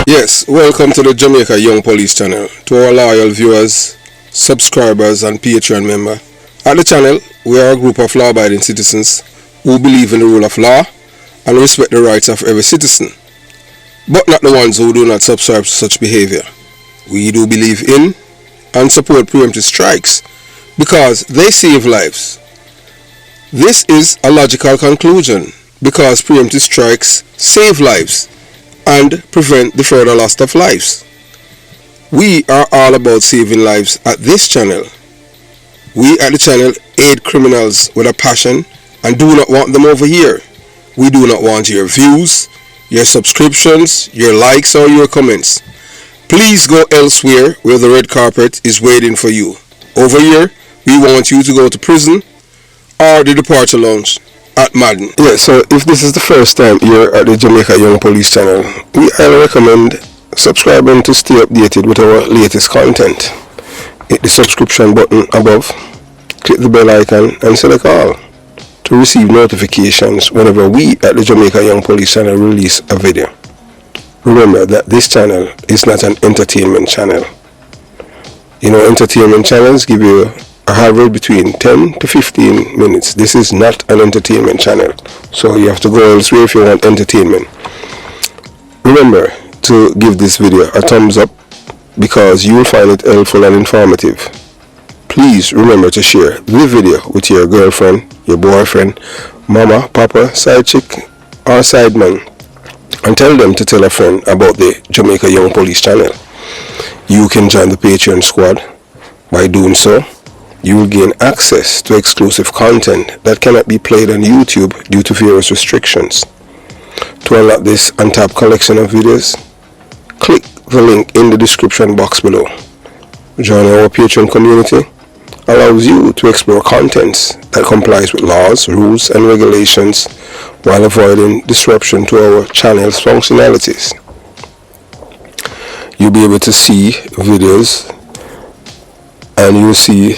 Yes, welcome to the Jamaica Young Police channel. To our loyal viewers, subscribers, and Patreon member. At the channel, we are a group of law-abiding citizens who believe in the rule of law and respect the rights of every citizen, but not the ones who do not subscribe to such behavior. We do believe in and support preemptive strikes because they save lives. This is a logical conclusion because preemptive strikes save lives and prevent the further loss of lives. We are all about saving lives at this channel. We at the channel aid criminals with a passion and do not want them over here. We do not want your views, your subscriptions, your likes, or your comments. Please go elsewhere where the red carpet is waiting for you. Over here, we want you to go to prison or the departure lounge at Madden. Yeah, so if this is the first time you're at the Jamaica Young Police channel, we highly recommend subscribing to stay updated with our latest content. Hit the subscription button above, click the bell icon and select all to receive notifications whenever we at the Jamaica Young Police channel release a video. Remember that this channel is not an entertainment channel. You know, entertainment channels give you a average between 10 to 15 minutes. This is not an entertainment channel, so you have to go elsewhere if you want entertainment. Remember to give this video a thumbs up because you will find it helpful and informative. Please remember to share the video with your girlfriend, your boyfriend, mama, papa, side chick, or side man, and tell them to tell a friend about the Jamaica Young Police channel. You can join the Patreon squad. By doing so, you will gain access to exclusive content that cannot be played on YouTube due to various restrictions. To unlock this untapped collection of videos, click the link in the description box below. Joining our Patreon community allows you to explore contents that complies with laws, rules, and regulations while avoiding disruption to our channel's functionalities. You'll be able to see videos and you'll see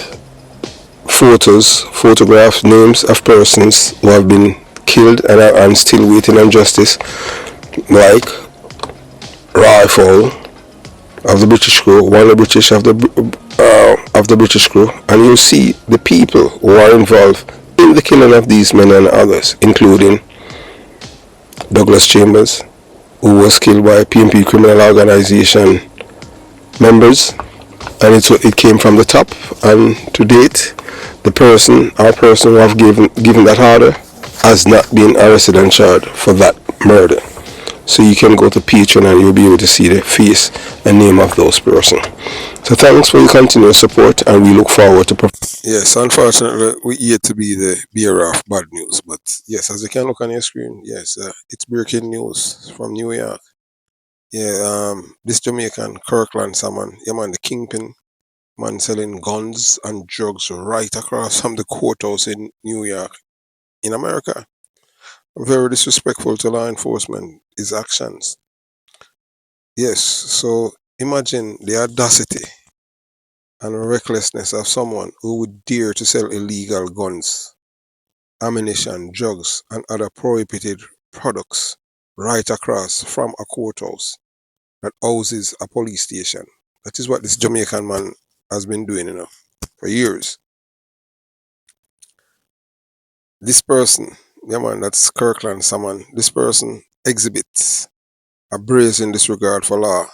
photographs, names of persons who have been killed and are still waiting on justice, like Rifle of the British crew, one of the British of the British crew, and you'll see the people who are involved in the killing of these men and others, including Douglas Chambers, who was killed by PMP criminal organization members, and it came from the top, and to date the person who have given that order has not been arrested and charged for that murder. So you can go to Patreon and you'll be able to see the face and name of those persons. So thanks for your continuous support, and we look forward to yes, unfortunately we yet to be the bearer of bad news, but yes, as you can look on your screen, yes, it's breaking news from New York. Yeah, this Jamaican Kirkland someone, yeah man, the kingpin man selling guns and drugs right across from the courthouse in New York, in America. Very disrespectful to law enforcement, his actions. Yes, so imagine the audacity and recklessness of someone who would dare to sell illegal guns, ammunition, drugs, and other prohibited products right across from a courthouse that houses a police station. That is what this Jamaican man has been doing, for years. This person, yeah man, that's Kirkland someone, this person exhibits a brazen disregard for law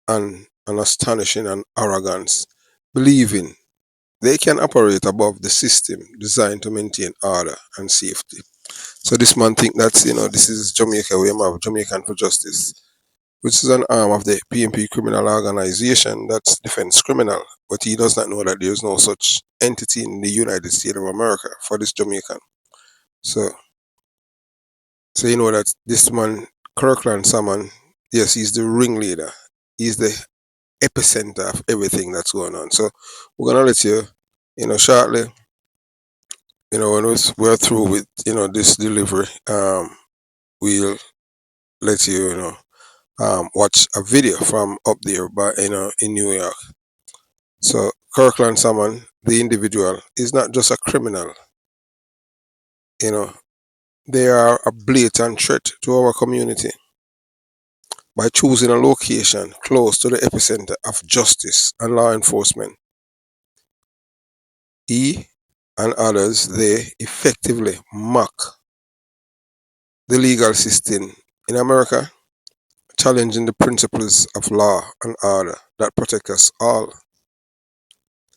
and an astonishing and arrogance, believing they can operate above the system designed to maintain order and safety. So this man think that's, this is Jamaica, we have Jamaican for Justice, which is an arm of the PMP criminal organization that's defense criminal, but he does not know that there is no such entity in the United States of America for this Jamaican. So you know that this man, Kirkland Salmon, yes, he's the ringleader. He's the epicenter of everything that's going on. So we're gonna let you, shortly, when we're through with, this delivery, we'll let you, watch a video from up there, by in New York. So Kirkland Salmon, the individual, is not just a criminal. They are a blatant threat to our community. by choosing a location close to the epicenter of justice and law enforcement. He and others, they effectively mock the legal system in America, challenging the principles of law and order that protect us all.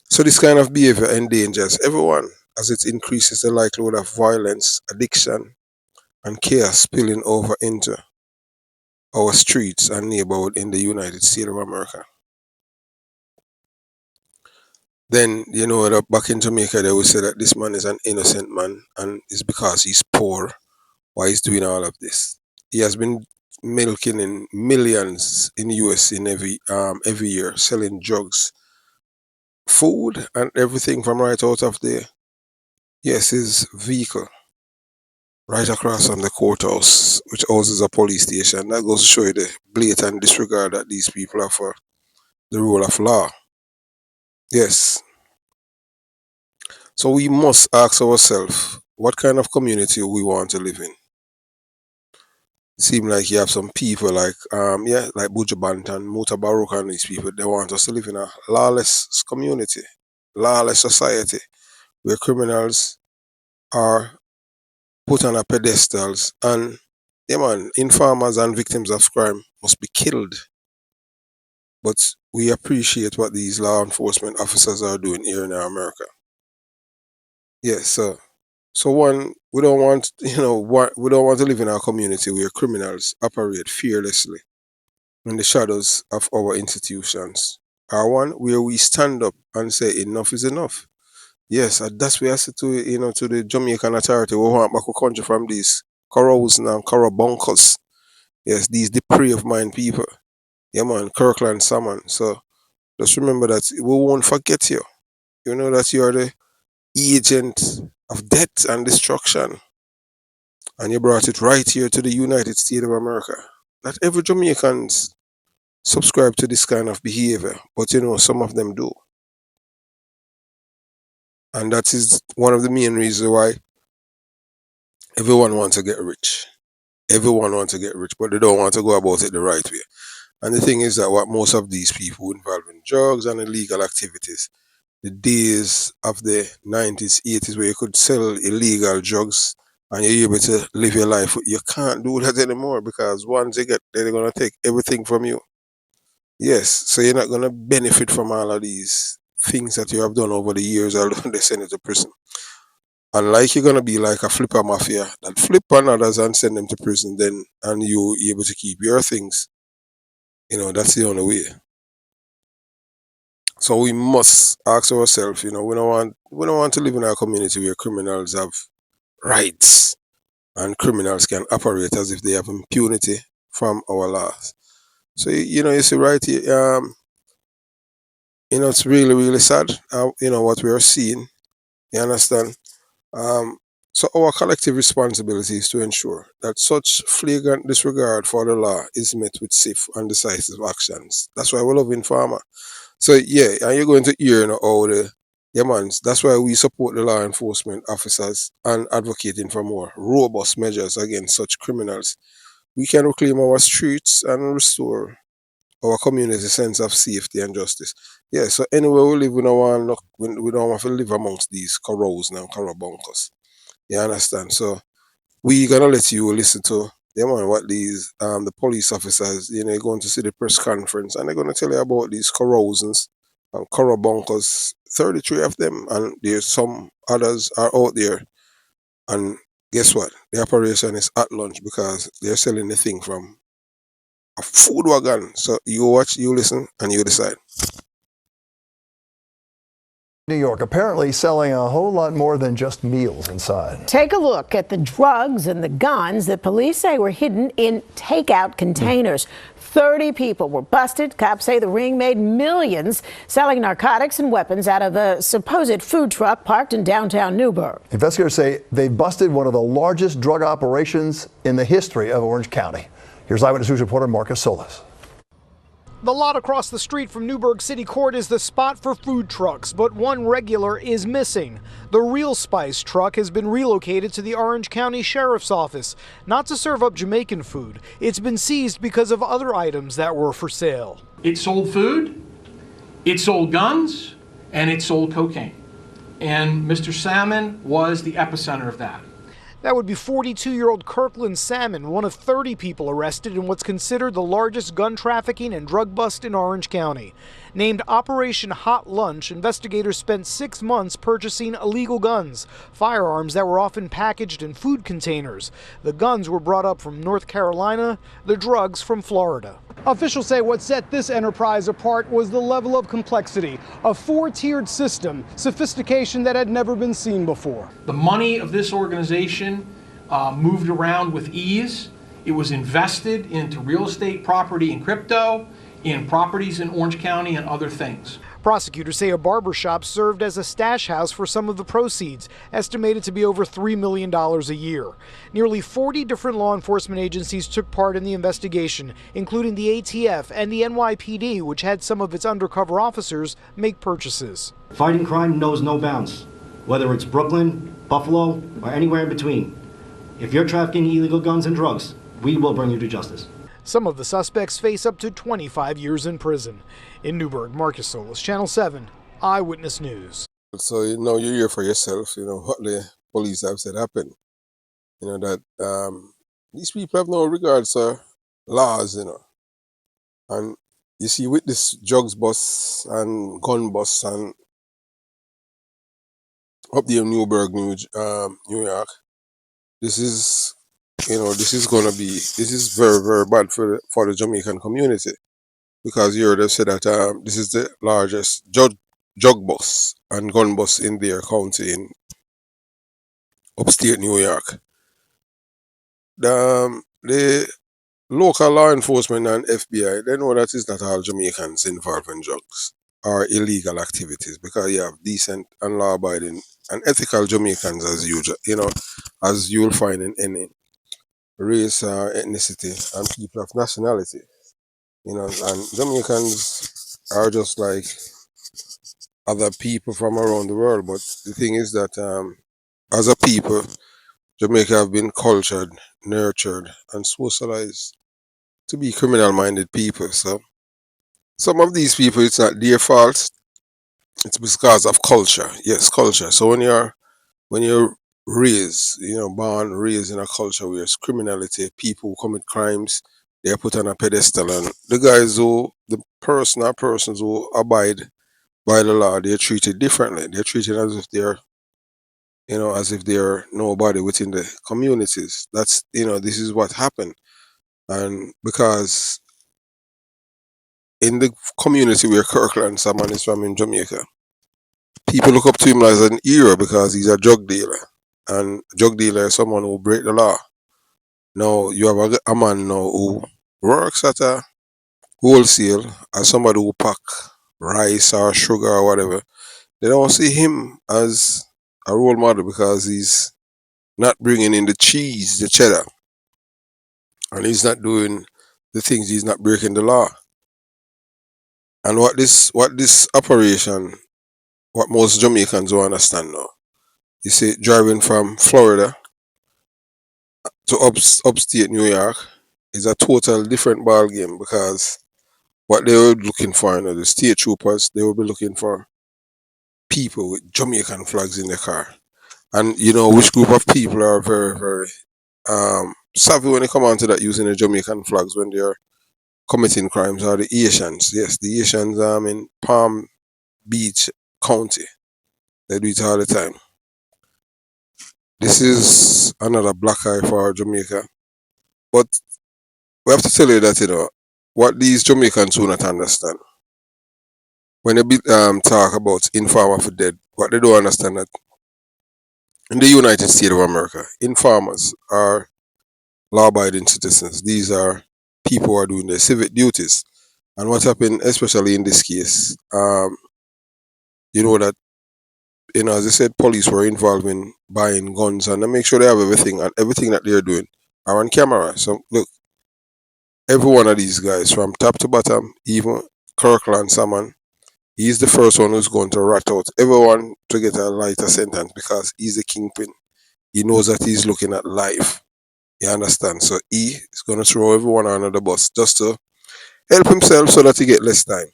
So this kind of behavior endangers everyone as it increases the likelihood of violence, addiction, and chaos spilling over into our streets and neighborhood in the United States of America. Then, that back in Jamaica, they will say that this man is an innocent man and it's because he's poor why he's doing all of this. He has been milking in millions in the US in every year, selling drugs, food, and everything from right out of there. Yes, his vehicle right across from the courthouse, which houses a police station. That goes to show you the blatant disregard that these people have for the rule of law. Yes. So we must ask ourselves what kind of community we want to live in. Seem like you have some people like like Buju Banton, Muta Baruch and these people, they want us to live in a lawless community, lawless society where criminals are put on a pedestals and informers and victims of crime must be killed. But we appreciate what these law enforcement officers are doing here in America. Yes, so one, we don't want, we don't want to live in our community where criminals operate fearlessly in the shadows of our institutions. Or one where we stand up and say enough is enough. Yes, and that's where I say to the Jamaican authority, we want back our country from these corrosion and corrobonkers. Yes, these depraved mind people. Yeah, man, Kirkland Salmon. So just remember that we won't forget you. You know that you are the agent of death and destruction. And you brought it right here to the United States of America. Not every Jamaicans subscribe to this kind of behavior, but some of them do. And that is one of the main reasons why everyone wants to get rich. Everyone wants to get rich, but they don't want to go about it the right way. And the thing is that what most of these people involved in drugs and illegal activities, the days of the 90s, 80s, where you could sell illegal drugs and you're able to live your life, you can't do that anymore because once they get there, they're going to take everything from you. Yes, so you're not going to benefit from all of these things that you have done over the years, although they send you to prison. Unlike you're going to be like a flipper mafia that flip on others and send them to prison, then and you're able to keep your things. That's the only way. So we must ask ourselves, we don't want to live in a community where criminals have rights and criminals can operate as if they have impunity from our laws. So you see right here, it's really, really sad, what we are seeing. You understand? So our collective responsibility is to ensure that such flagrant disregard for the law is met with swift and decisive actions. That's why we love Informer. So yeah, and you're going to hear all the that's why we support the law enforcement officers and advocating for more robust measures against such criminals. We can reclaim our streets and restore our community sense of safety and justice. Yeah, so anywhere we live, we don't want to live amongst these corros and corrobonkers. You understand? So we gonna let you listen to what these the police officers, you're going to see the press conference and they're gonna tell you about these corrosions and corrobonkers, 33 of them, and there's some others are out there. And guess what? The operation is at lunch because they're selling the thing from a food wagon. So you watch, you listen, and you decide. New York, apparently selling a whole lot more than just meals inside. Take a look at the drugs and the guns that police say were hidden in takeout containers. 30 people were busted. Cops say the ring made millions selling narcotics and weapons out of a supposed food truck parked in downtown Newburgh. Investigators say they busted one of the largest drug operations in the history of Orange County. Here's Eyewitness News reporter Marcus Solis. The lot across the street from Newburgh City Court is the spot for food trucks, but one regular is missing. The Real Spice truck has been relocated to the Orange County Sheriff's Office, not to serve up Jamaican food. It's been seized because of other items that were for sale. It sold food, it sold guns, and it sold cocaine. And Mr. Salmon was the epicenter of that. That would be 42-year-old Kirkland Salmon, one of 30 people arrested in what's considered the largest gun trafficking and drug bust in Orange County. Named Operation Hot Lunch, investigators spent 6 months purchasing illegal guns, firearms that were often packaged in food containers. The guns were brought up from North Carolina, the drugs from Florida. Officials say what set this enterprise apart was the level of complexity, a 4-tiered system, sophistication that had never been seen before. The money of this organization moved around with ease. It was invested into real estate, property, and crypto, in properties in Orange County and other things. Prosecutors say a barber shop served as a stash house for some of the proceeds, estimated to be over $3 million a year. Nearly 40 different law enforcement agencies took part in the investigation, including the ATF and the NYPD, which had some of its undercover officers make purchases. Fighting crime knows no bounds, whether it's Brooklyn, Buffalo, or anywhere in between. If you're trafficking illegal guns and drugs, we will bring you to justice. Some of the suspects face up to 25 years in prison. In Newburgh, Marcus Solis, Channel 7, Eyewitness News. So you hear for yourself, what the police have said happened. That these people have no regards for laws, And you see with this drugs bus and gun bus and up there in Newburgh, New York, this is this is very, very bad for the Jamaican community, because you heard them say that this is the largest drug bus and gun bus in their county in upstate New York. The local law enforcement and FBI, they know that it's not all Jamaicans involved in drugs or illegal activities, because you have decent and law-abiding and ethical Jamaicans, as usual, as you'll find in any race or ethnicity and people of nationality. And Jamaicans are just like other people from around the world. But the thing is that as a people, Jamaica have been cultured, nurtured, and socialized to be criminal-minded people. So some of these people, it's not their fault. It's because of culture. Yes, culture. So when you're raised, born, raised in a culture where it's criminality, people who commit crimes, they're put on a pedestal, and the person or persons who abide by the law, they're treated differently. They're treated as if they're nobody within the communities. That's, this is what happened. And because in the community where Kirkland Salmon is from in Jamaica, people look up to him as an hero because he's a drug dealer. And drug dealer is someone who break the law. Now, you have a man now who works at a wholesale as somebody who pack rice or sugar or whatever. They don't see him as a role model because he's not bringing in the cheese, the cheddar. And he's not doing the things, he's not breaking the law. And what this operation, what most Jamaicans don't understand now, you see, driving from Florida to upstate New York is a total different ball game, because what they were looking for, the state troopers, they will be looking for people with Jamaican flags in their car. And which group of people are very, very savvy when they come on to that, using the Jamaican flags when they're committing crimes, are the Asians. Yes, the Asians in Palm Beach County. They do it all the time. This is another black eye for Jamaica. But we have to tell you that, what these Jamaicans do not understand. When they talk about informer for dead, what they don't understand that in the United States of America, informers are law-abiding citizens. These are people who are doing their civic duties. And what happened, especially in this case, that, as I said, police were involved in buying guns, and they make sure they have everything, and everything that they're doing are on camera. So look, every one of these guys from top to bottom, even Kirkland Salmon, he's the first one who's going to rat out everyone to get a lighter sentence because he's the kingpin. He knows that he's looking at life. You understand? So he is going to throw everyone under the bus just to help himself so that he get less time.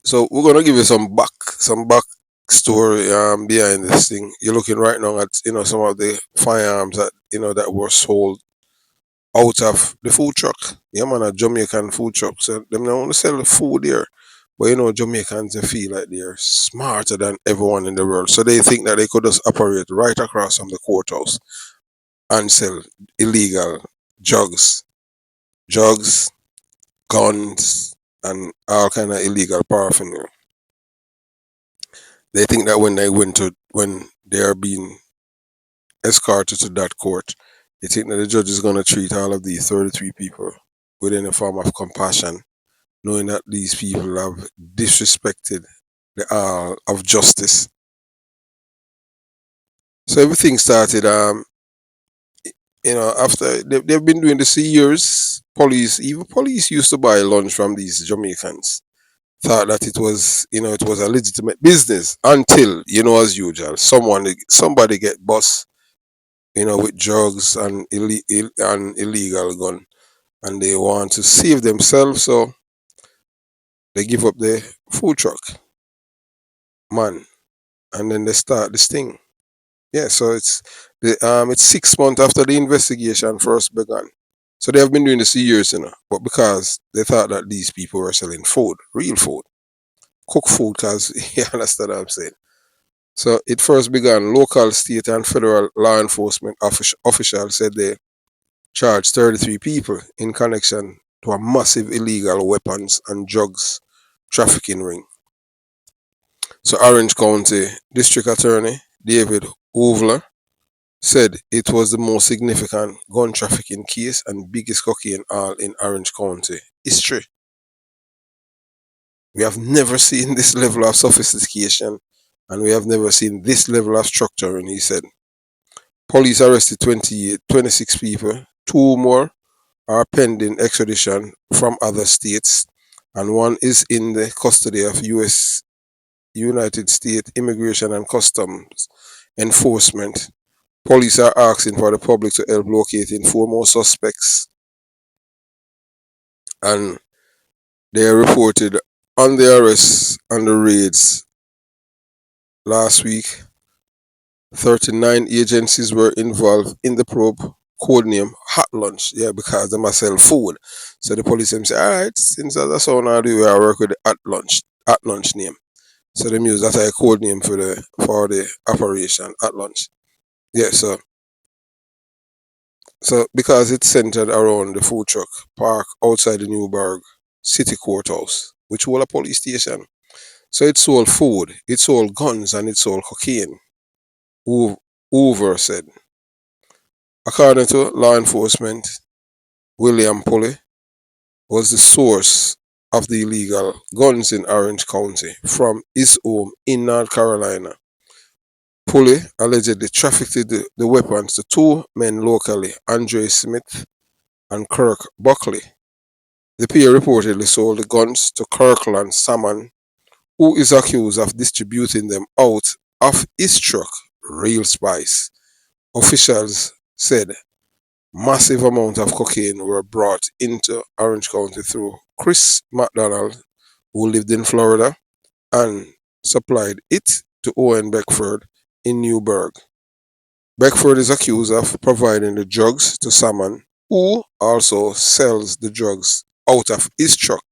So we're gonna give you some back story behind this thing. You're looking right now at some of the firearms that that were sold out of the food truck. Yeah, man, a Jamaican food truck. So them don't want to sell the food here. But Jamaicans, they feel like they're smarter than everyone in the world. So they think that they could just operate right across from the courthouse and sell illegal drugs, drugs, guns, and all kind of illegal paraphernalia. They think that when they are being escorted to that court, they think that the judge is going to treat all of these 33 people with any form of compassion, knowing that these people have disrespected the of justice. So everything started, after they've been doing this for years. Even police used to buy lunch from these Jamaicans. Thought that it was a legitimate business until, as usual, somebody get bust, with drugs and illegal gun, and they want to save themselves, so they give up the food truck, man, and then they start this thing. Yeah, so it's 6 months after the investigation first began. So they have been doing this for years, but because they thought that these people were selling food, real food, cooked food, because you understand what I'm saying. So it first began. Local, state, and federal law enforcement officials said they charged 33 people in connection to a massive illegal weapons and drugs trafficking ring. So Orange County District Attorney David Ovler said it was the most significant gun trafficking case and biggest cocaine haul in Orange County history. We have never seen this level of sophistication, and we have never seen this level of structuring, he said. Police arrested 26 people. Two more are pending extradition from other states, and one is in the custody of United States Immigration and Customs Enforcement. Police are asking for the public to help locating four more suspects, and they are reported on the arrests and the raids last week. 39 agencies were involved in the probe, codename Hot Lunch. Yeah, because they must sell food. So the police them say, all right, since that's how I do, I work with the Hot Lunch name. So they use that as a code name for the operation at lunch. Yeah, so because it's centered around the food truck park outside the Newburgh City Courthouse, which was a police station. So it sold food, it sold guns, and it sold cocaine. Hoover said. According to law enforcement, William Pulley was the source of the illegal guns in Orange County from his home in North Carolina. Pulley allegedly trafficked the weapons to two men locally, Andre Smith and Kirk Buckley. The pair reportedly sold the guns to Kirkland Salmon, who is accused of distributing them out of his truck. Real spice. Officials said massive amounts of cocaine were brought into Orange County through Chris McDonald, who lived in Florida, and supplied it to Owen Beckford in Newburgh. Beckford is accused of providing the drugs to Salmon, who also sells the drugs out of his truck.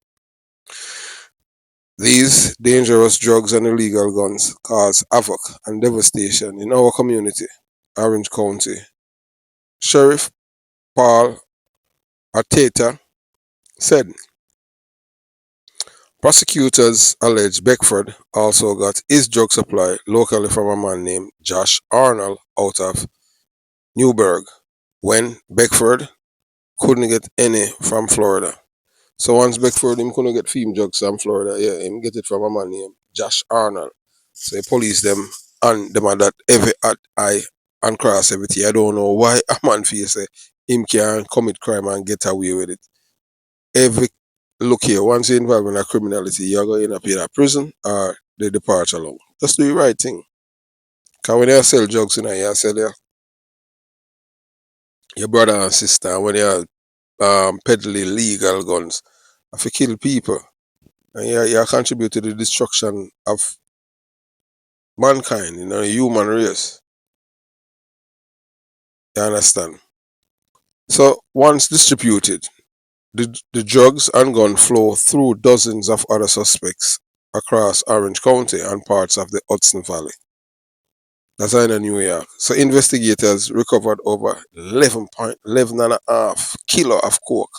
These dangerous drugs and illegal guns cause havoc and devastation in our community. Orange County Sheriff Paul Arteta said. Prosecutors allege Beckford also got his drug supply locally from a man named Josh Arnold out of Newburgh, when Beckford couldn't get any from Florida. So once Beckford him couldn't get film drugs from Florida, yeah, him get it from a man named Josh Arnold. So the police them and them are that every eye and cross everything. I don't know why a man feel say him can commit crime and get away with it. Every look here, once you're involved in a criminality, you're going to pay a prison or the departure alone. Just do the right thing. Because when you sell drugs, you sell your brother and sister, and when you're peddling legal guns, if you kill people, and you contribute to the destruction of mankind, the human race. You understand? So once distributed, the drugs and gun flow through dozens of other suspects across Orange County and parts of the Hudson Valley. That's in New York. So investigators recovered over 11 and a half kilo of coke,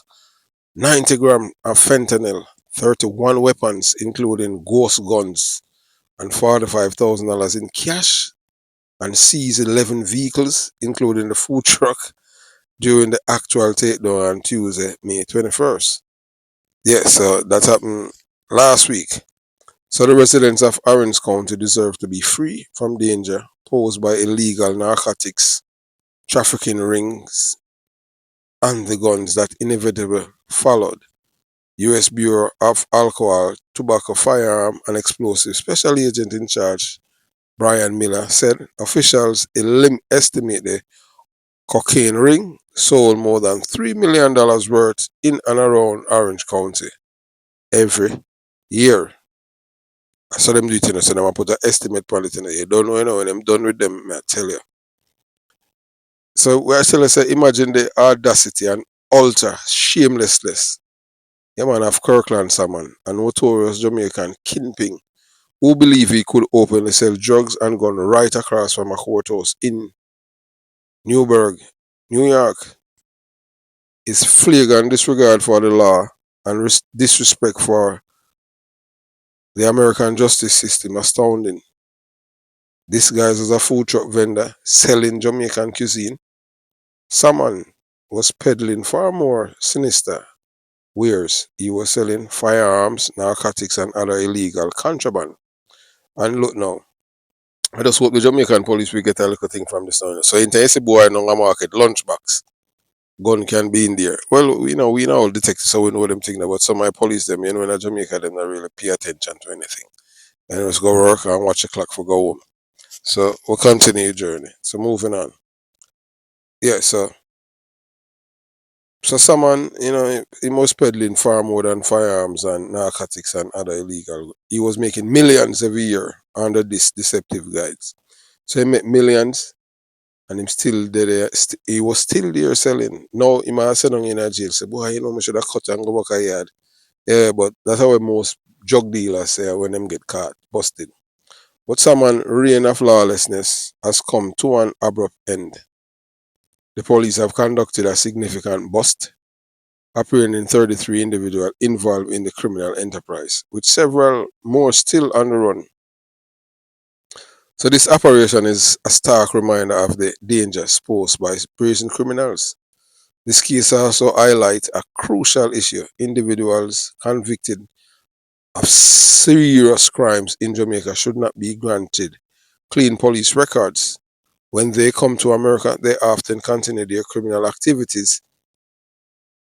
90 grams of fentanyl, 31 weapons, including ghost guns, and $45,000 in cash, and seized 11 vehicles, including the food truck, during the actual takedown on Tuesday, May 21st. Yes, so that happened last week. So the residents of Orange County deserve to be free from danger posed by illegal narcotics, trafficking rings, and the guns that inevitably followed. U.S. Bureau of Alcohol, Tobacco, Firearm, and Explosives Special Agent in charge, Brian Miller, said officials estimate the cocaine ring sold more than $3 million worth in and around Orange County every year. So them do it, so them put an estimate on it. You don't know, when I'm done with them, I tell you. So we are still say, imagine the audacity and utter shamelessness. Yeah, man, of Kirkland Salmon, a notorious Jamaican kingpin who believed he could openly sell drugs and gun right across from a courthouse in Newburgh, New York. His flagrant disregard for the law and disrespect for the American justice system astounding. This guy was a food truck vendor selling Jamaican cuisine. Salmon was peddling far more sinister wares. He was selling firearms, narcotics, and other illegal contraband. And look now, I just hope the Jamaican police will get a little thing from this now. So in case boy no market lunchbox, gun can be in there. Well, we know detectives, so we know them thinking about. Some of my police them, in Jamaica, them not really pay attention to anything. And just go work and watch the clock for go home. So we'll continue the journey. So moving on. Yeah, so someone, he was peddling far more than firearms and narcotics and other illegal. He was making millions every year under this deceptive guides. So he made millions, and him still there. He was still there selling. Now he might sit down in a jail. Say, boy, I should have cut and go back a yard. Yeah, but that's how most drug dealers say when them get caught, busted. But someone reign of lawlessness has come to an abrupt end. The police have conducted a significant bust, apprehending 33 individuals involved in the criminal enterprise, with several more still on the run. So this operation is a stark reminder of the dangers posed by brazen criminals. This case also highlights a crucial issue. Individuals convicted of serious crimes in Jamaica should not be granted clean police records. When they come to America, they often continue their criminal activities,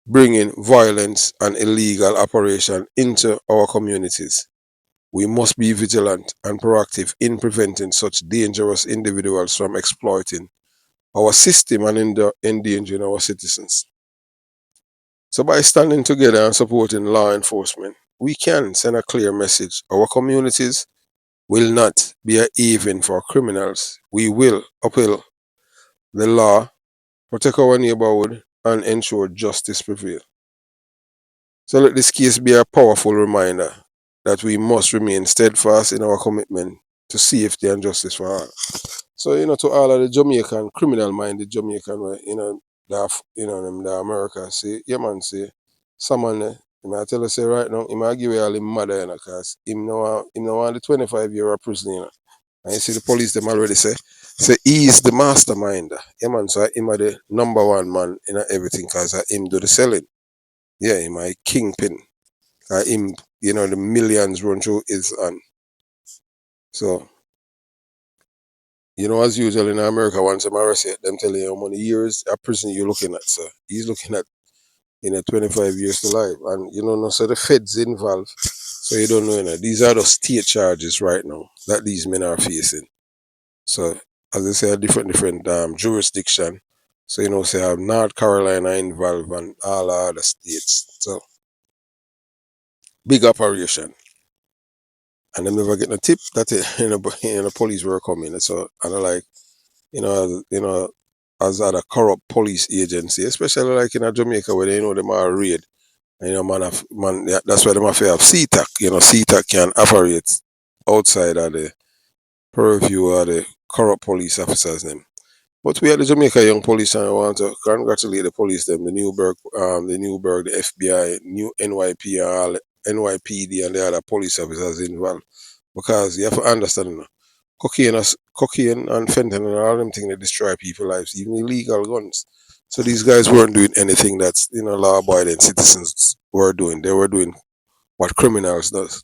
bringing violence and illegal operation into our communities. We must be vigilant and proactive in preventing such dangerous individuals from exploiting our system and endangering our citizens. So by standing together and supporting law enforcement, we can send a clear message. Our communities will not be a haven for criminals. We will uphold the law, protect our neighborhood, and ensure justice prevails. So let this case be a powerful reminder that we must remain steadfast in our commitment to safety and justice for all. So, to all of the Jamaican, criminal-minded Jamaican, them the America, say, yeah man, say, someone, he might tell us, say, right now, he might give you all his mother, because him no want the 25-year prison, And you see the police, them already say he is the mastermind. Yeah man, so him are the number one man in everything, because him do the selling. Yeah, him a kingpin. Him, the millions run through his hand. So, You know, as usual in America, once I'm arrested, them telling you how many years a prison you're looking at, sir. He's looking at 25 years to life. And you know, no, so the feds involved. So you don't know, these are the state charges right now that these men are facing. So as I say, a different jurisdiction. So say I have North Carolina involved and all other states. So big operation. And them never get a tip that the police were coming. So and I like, as other corrupt police agency, especially like in Jamaica where they know them are raid. And, yeah, that's why they have to have CTAC. CTAC can operate outside of the purview of the corrupt police officers them. But we at the Jamaica Young Police and I want to congratulate the police them, the FBI, new NYP, NYPD and the other police officers involved. Because you have to understand, cocaine and fentanyl and all them things that destroy people's lives, even illegal guns. So these guys weren't doing anything that's law-abiding citizens were doing. They were doing what criminals does.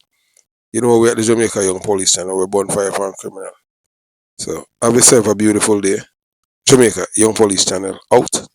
We at the Jamaica Young Police Channel, we're bonfire for criminal. So have yourself a beautiful day. Jamaica Young Police Channel out.